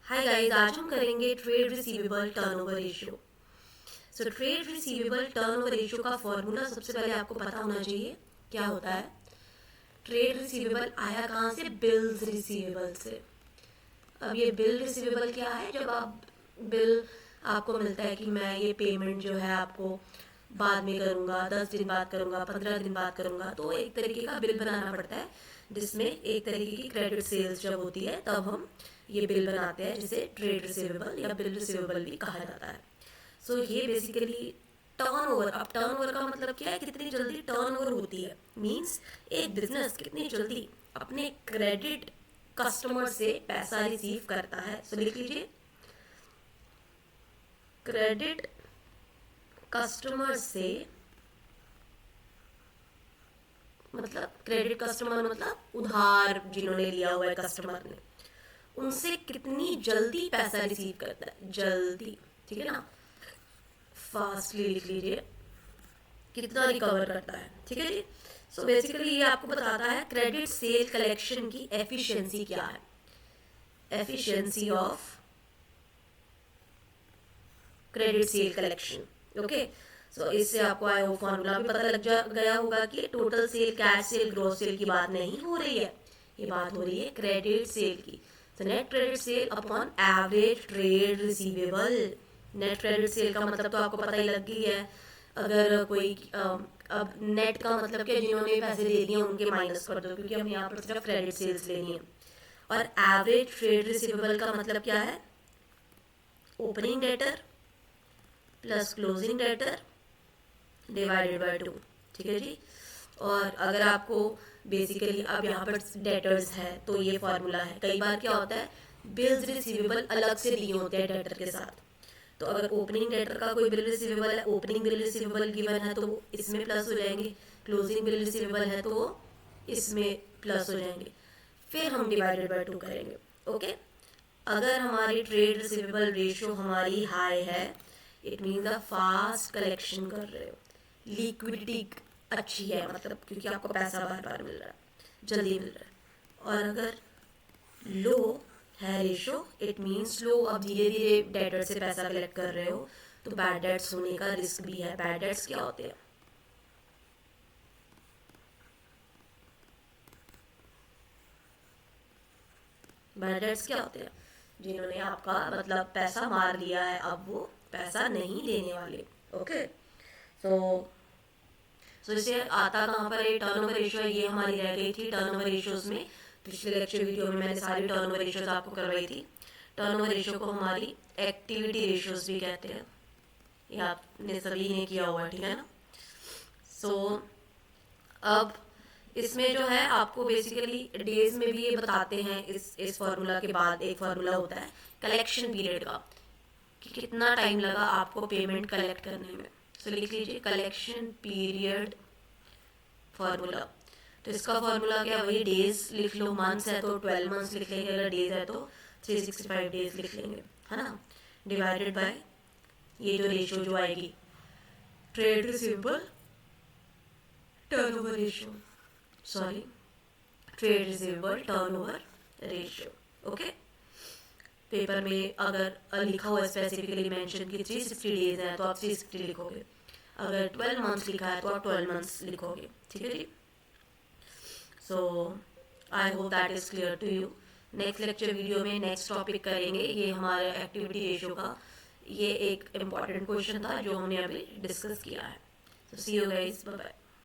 Hi guys, आज हम करेंगे trade receivable turnover ratio. So trade receivable turnover ratio का फॉर्मूला सबसे पहले आपको पता होना चाहिए क्या होता है। ट्रेड रिसीवेबल आया कहाँ से? बिल्स रिसीवेबल से। अब ये बिल रिसीवेबल क्या है? जब आप बिल आपको मिलता है कि मैं ये पेमेंट जो है आपको बाद में करूँगा, 10 दिन बाद करूँगा, 15 दिन बाद करूँगा, तो एक तरीके का बिल बनाना पड़ता है जिसमें एक तरीके की क्रेडिट सेल्स जब होती है तब हम ये बिल बनाते हैं, जिसे ट्रेड रिसीवेबल या बिल रिसीवेबल भी कहा जाता है। सो ये बेसिकली टर्नओवर। अब टर्नओवर का मतलब क्या है? कितनी जल्दी टर्नओवर होती है, मींस एक बिजनेस कितनी जल्दी अपने क्रेडिट कस्टमर से पैसा रिसीव करता है। सो लिख लीजिए, क्रेडिट कस्टमर से, मतलब क्रेडिट कस्टमर मतलब उधार जिन्होंने लिया हुआ है कस्टमर ने, उनसे कितनी जल्दी पैसा रिसीव करता है। जल्दी, ठीक है ना, फास्टली लिख लीजिए, कितना रिकवर करता है। ठीक है जी। सो बेसिकली ये आपको बताता है क्रेडिट सेल कलेक्शन की एफिशिएंसी क्या है। Efficiency of credit sale collection. Okay, so इससे आपको आई होप फॉर्मूला भी पता लग गया होगा कि total sale, cash sale, gross sale की बात नहीं हो रही है, ये बात हो रही है क्रेडिट सेल की। तो net credit sale upon average trade receivable. Net credit sale का मतलब तो आपको पता ही लग गई है। अगर कोई अब नेट का मतलब क्या, जिन्होंने पैसे दे दिए उनके माइनस कर दो, क्योंकि हम यहाँ पर सिर्फ क्रेडिट सेल्स लेनी है। और एवरेज ट्रेड रिसीवेबल का मतलब क्या है? Opening debtor plus closing debtor divided by 2। ठीक है जी। और अगर आपको बेसिकली अब यहाँ पर डेटर्स है तो ये फॉर्मूला है। कई बार क्या होता है, बिल्स रिसीवेबल अलग से दिए होते हैं डेटर के साथ, तो अगर ओपनिंग डेटर का कोई बिल रिसीवेबल है, ओपनिंग बिल रिसीवेबल गिवन है तो वो इसमें प्लस हो जाएंगे, क्लोजिंग बिल रिसीवेबल है तो वो इसमें प्लस हो जाएंगे, फिर हम डिवाइडेड बाय 2 करेंगे। ओके, अगर हमारी ट्रेड रिसीवेबल रेशियो हमारी हाई है, इट मीन्स आप फास्ट कलेक्शन कर रहे हो, लिक्विडिटी अच्छी है, मतलब क्योंकि आपको पैसा बार बार मिल रहा है, जल्दी मिल रहा है। और अगर लो है रेशो, इट मीन्स लो, अब धीरे धीरे डेटर से पैसा कलेक्ट कर रहे हो, तो बैड डेट्स होने का रिस्क भी है। बैड डेट्स क्या होते हैं? बैड डेट्स क्या होते हैं? जिन्होंने आपका मतलब पैसा मार लिया है, अब वो पैसा नहीं देने वाले। ओके, सो इसे आता कहाँ पर है? टर्नओवर रेशियो है, ये हमारी रह गई थी टर्नओवर रेशियोज में। पिछले लेक्चर वीडियो में मैंने सारी टर्नओवर रेशियोज आपको करवाई थी। टर्नओवर रेशियो को हमारी एक्टिविटी रेशियोज भी कहते हैं, ये आपने सभी ने किया हुआ, ठीक है ना। सो अब इसमें जो है आपको बेसिकली डेज में भी ये बताते हैं। इस फॉर्मूला के बाद एक फॉर्मूला होता है कलेक्शन पीरियड का, कि कितना टाइम लगा आपको पेमेंट कलेक्ट करने में। तो लिख लीजिए कलेक्शन पीरियड फॉर्मूला। तो इसका फॉर्मूला क्या? वही डेज लिख लो, मंथ्स है तो 12 मंथ्स लिख लेंगे, अगर डेज है तो 365 डेज लिख लेंगे, है ना, डिवाइडेड बाय ये जो रेशियो जो आएगी, trade receivable turnover ratio, sorry, trade receivable turnover ratio. Okay, paper में अगर लिखा हुआ है स्पेसिफिकली मेंशन कि 360 डेज है तो आप 360 लिखोगे, अगर 12 मंथ्स लिखा है तो आप 12 मंथ्स लिखोगे। ठीक है जी। So I hope that is clear to you. Next lecture video में नेक्स्ट टॉपिक करेंगे, ये हमारे एक्टिविटी रेशियो का ये एक इम्पॉर्टेंट क्वेश्चन था जो हमने अभी डिस्कस किया है। सो सी यू गाइस, बाय बाय।